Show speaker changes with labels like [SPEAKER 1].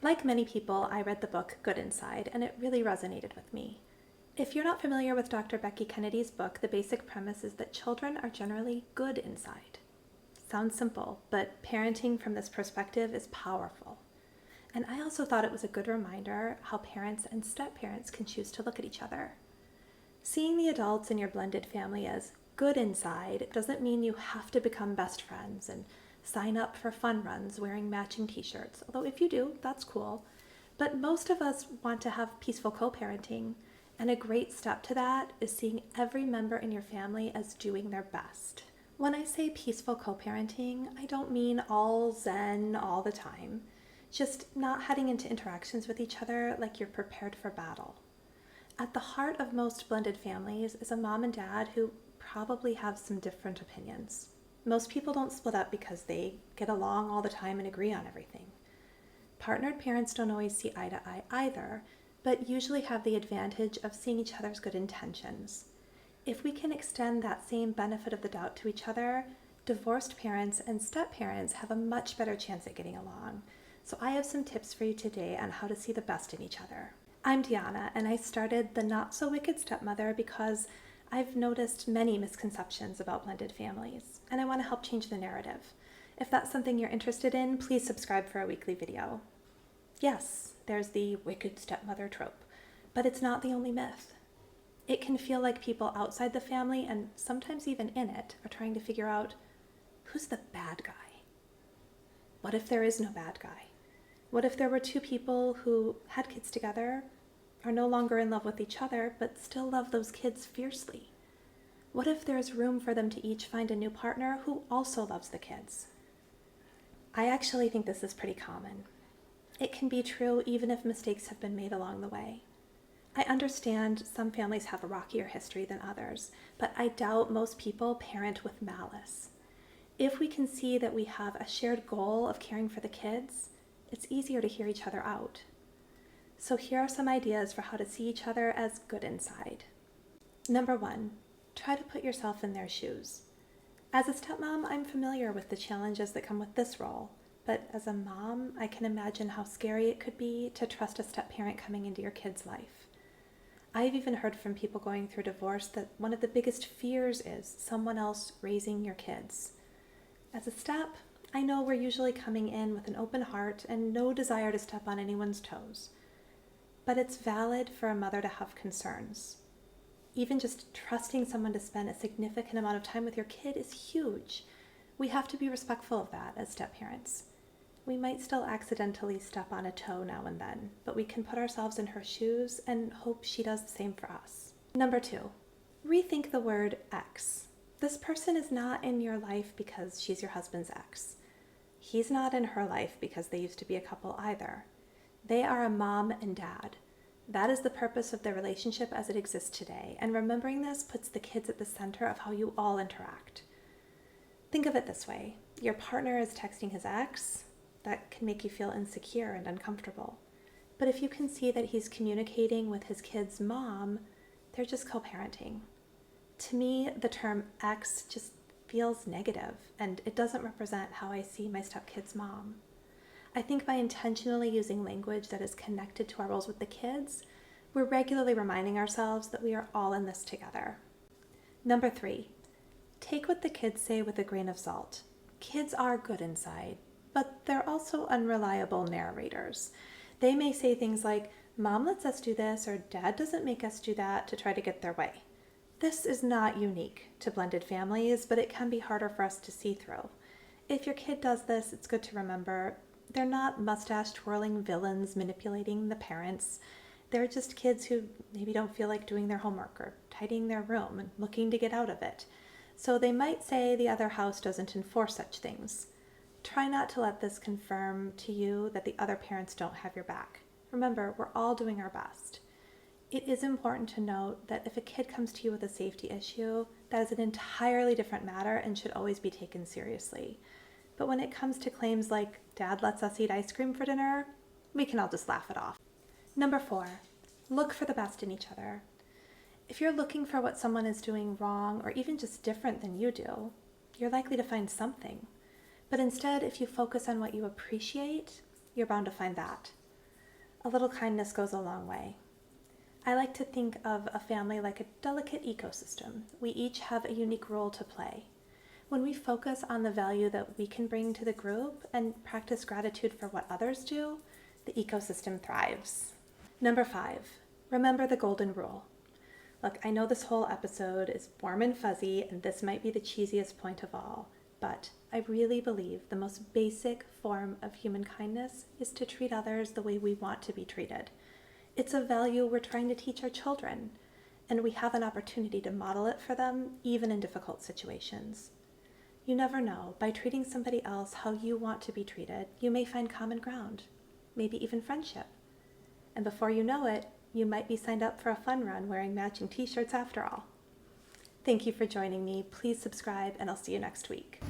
[SPEAKER 1] Like many people, I read the book Good Inside, and it really resonated with me. If you're not familiar with Dr. Becky Kennedy's book, the basic premise is that children are generally good inside. Sounds simple, but parenting from this perspective is powerful. And I also thought it was a good reminder how parents and step-parents can choose to look at each other. Seeing the adults in your blended family as good inside doesn't mean you have to become best friends and sign up for fun runs wearing matching t-shirts, although if you do, that's cool. But most of us want to have peaceful co-parenting, and a great step to that is seeing every member in your family as doing their best. When I say peaceful co-parenting, I don't mean all zen all the time, just not heading into interactions with each other like you're prepared for battle. At the heart of most blended families is a mom and dad who probably have some different opinions. Most people don't split up because they get along all the time and agree on everything. Partnered parents don't always see eye to eye either, but usually have the advantage of seeing each other's good intentions. If we can extend that same benefit of the doubt to each other, divorced parents and step-parents have a much better chance at getting along. So I have some tips for you today on how to see the best in each other. I'm Deanna, and I started the Not So Wicked Stepmother because I've noticed many misconceptions about blended families, and I want to help change the narrative. If that's something you're interested in, please subscribe for a weekly video. Yes, there's the wicked stepmother trope, but it's not the only myth. It can feel like people outside the family, and sometimes even in it, are trying to figure out who's the bad guy. What if there is no bad guy? What if there were two people who had kids together, are no longer in love with each other, but still love those kids fiercely? What if there's room for them to each find a new partner who also loves the kids? I actually think this is pretty common. It can be true even if mistakes have been made along the way. I understand some families have a rockier history than others, but I doubt most people parent with malice. If we can see that we have a shared goal of caring for the kids, it's easier to hear each other out. So here are some ideas for how to see each other as good inside. Number 1, try to put yourself in their shoes. As a stepmom, I'm familiar with the challenges that come with this role, but as a mom, I can imagine how scary it could be to trust a step-parent coming into your kid's life. I've even heard from people going through divorce that one of the biggest fears is someone else raising your kids. As a step, I know we're usually coming in with an open heart and no desire to step on anyone's toes. But it's valid for a mother to have concerns. Even just trusting someone to spend a significant amount of time with your kid is huge. We have to be respectful of that as step-parents. We might still accidentally step on a toe now and then, but we can put ourselves in her shoes and hope she does the same for us. Number 2, rethink the word ex. This person is not in your life because she's your husband's ex. He's not in her life because they used to be a couple either. They are a mom and dad. That is the purpose of their relationship as it exists today, and remembering this puts the kids at the center of how you all interact. Think of it this way. Your partner is texting his ex. That can make you feel insecure and uncomfortable. But if you can see that he's communicating with his kid's mom, they're just co-parenting. To me, the term ex just feels negative, and it doesn't represent how I see my stepkid's mom. I think by intentionally using language that is connected to our roles with the kids, we're regularly reminding ourselves that we are all in this together. Number 3, take what the kids say with a grain of salt. Kids are good inside, but they're also unreliable narrators. They may say things like, "Mom lets us do this," or "Dad doesn't make us do that," to try to get their way. This is not unique to blended families, but it can be harder for us to see through. If your kid does this, it's good to remember they're not mustache-twirling villains manipulating the parents. They're just kids who maybe don't feel like doing their homework or tidying their room and looking to get out of it. So they might say the other house doesn't enforce such things. Try not to let this confirm to you that the other parents don't have your back. Remember, we're all doing our best. It is important to note that if a kid comes to you with a safety issue, that is an entirely different matter and should always be taken seriously. But when it comes to claims like, "Dad lets us eat ice cream for dinner," we can all just laugh it off. Number 4, look for the best in each other. If you're looking for what someone is doing wrong or even just different than you do, you're likely to find something. But instead, if you focus on what you appreciate, you're bound to find that. A little kindness goes a long way. I like to think of a family like a delicate ecosystem. We each have a unique role to play. When we focus on the value that we can bring to the group and practice gratitude for what others do, the ecosystem thrives. Number 5, remember the golden rule. Look, I know this whole episode is warm and fuzzy, and this might be the cheesiest point of all, but I really believe the most basic form of human kindness is to treat others the way we want to be treated. It's a value we're trying to teach our children, and we have an opportunity to model it for them, even in difficult situations. You never know, by treating somebody else how you want to be treated, you may find common ground, maybe even friendship. And before you know it, you might be signed up for a fun run wearing matching t-shirts after all. Thank you for joining me. Please subscribe, and I'll see you next week.